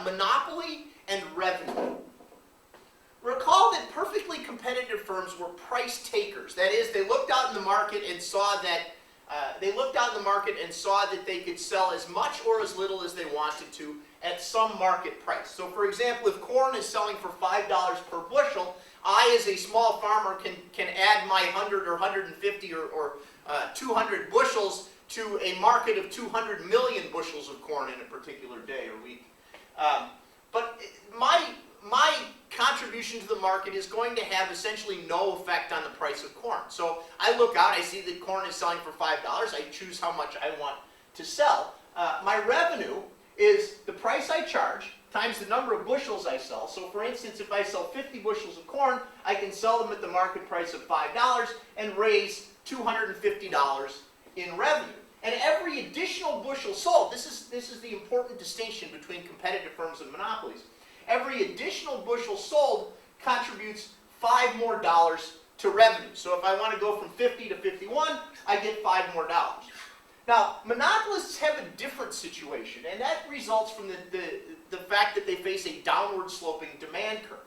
monopoly and revenue. Recall that perfectly competitive firms were price takers. That is, they looked out in the market and saw that they could sell as much or as little as they wanted to at some market price. So, for example, if corn is selling for $5 per bushel, I, as a small farmer, can add my 100 or 150 or 200 bushels to a market of 200 million bushels of corn in a particular day or week. But my contribution to the market is going to have essentially no effect on the price of corn. So I look out, I see that corn is selling for $5, I choose how much I want to sell. My revenue is the price I charge times the number of bushels I sell. So for instance, if I sell 50 bushels of corn, I can sell them at the market price of $5 and raise $250 in revenue. And every additional bushel sold, this is the important distinction between competitive firms and monopolies. Every additional bushel sold contributes $5 more to revenue. So if I want to go from 50 to 51, I get $5 more. Now, monopolists have a different situation, and that results from the fact that they face a downward sloping demand curve.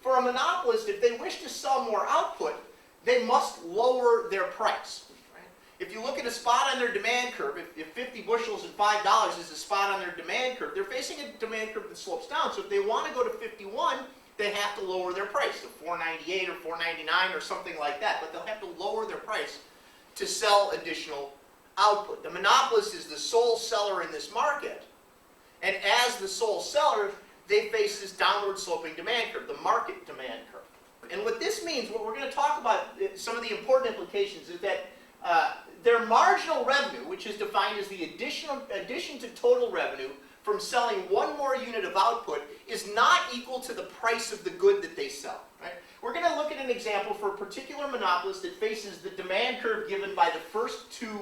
For a monopolist, if they wish to sell more output, they must lower their price. If you look at a spot on their demand curve, if 50 bushels and $5 is a spot on their demand curve, they're facing a demand curve that slopes down. So if they want to go to 51, they have to lower their price to $4.98 or $4.99 or something like that. But they'll have to lower their price to sell additional output. The monopolist is the sole seller in this market. And as the sole seller, they face this downward sloping demand curve, the market demand curve. And what this means, what we're going to talk about, some of the important implications, is that their marginal revenue, which is defined as the addition to total revenue from selling one more unit of output, is not equal to the price of the good that they sell. Right? We're going to look at an example for a particular monopolist that faces the demand curve given by the first two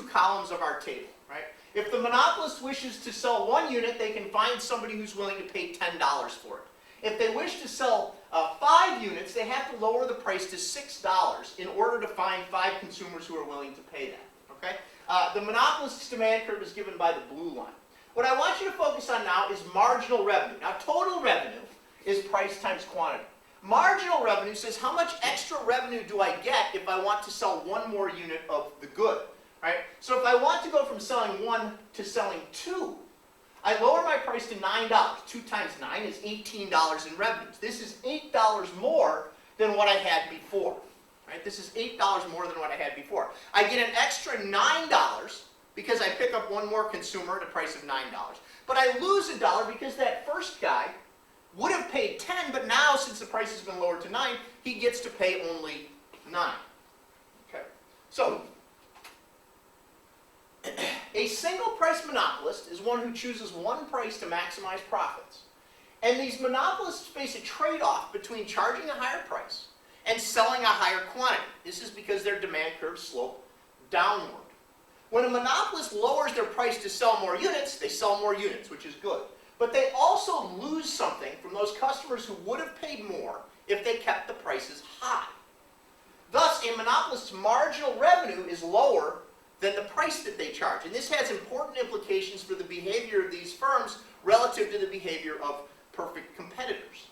columns of our table. Right? If the monopolist wishes to sell one unit, they can find somebody who's willing to pay $10 for it. If they wish to sell 5 units, they have to lower the price to $6 in order to find 5 consumers who are willing to pay that. Okay? The monopolist's demand curve is given by the blue line. What I want you to focus on now is marginal revenue. Now, total revenue is price times quantity. Marginal revenue says how much extra revenue do I get if I want to sell one more unit of the good. Right? So if I want to go from selling 1 to selling 2, I lower my price to $9. 2 times 9 is $18 in revenues. This is $8 more than what I had before. Right? This is $8 more than what I had before. I get an extra $9 because I pick up one more consumer at a price of $9. But I lose $1 because that first guy would have paid 10, but now since the price has been lowered to 9, he gets to pay only 9. Okay? So, a single price monopolist is one who chooses one price to maximize profits. And these monopolists face a trade-off between charging a higher price and selling a higher quantity. This is because their demand curves slope downward. When a monopolist lowers their price to sell more units, they sell more units, which is good. But they also lose something from those customers who would have paid more if they kept the prices high. Thus, a monopolist's marginal revenue is lower than the price that they charge. And this has important implications for the behavior of these firms relative to the behavior of perfect competitors.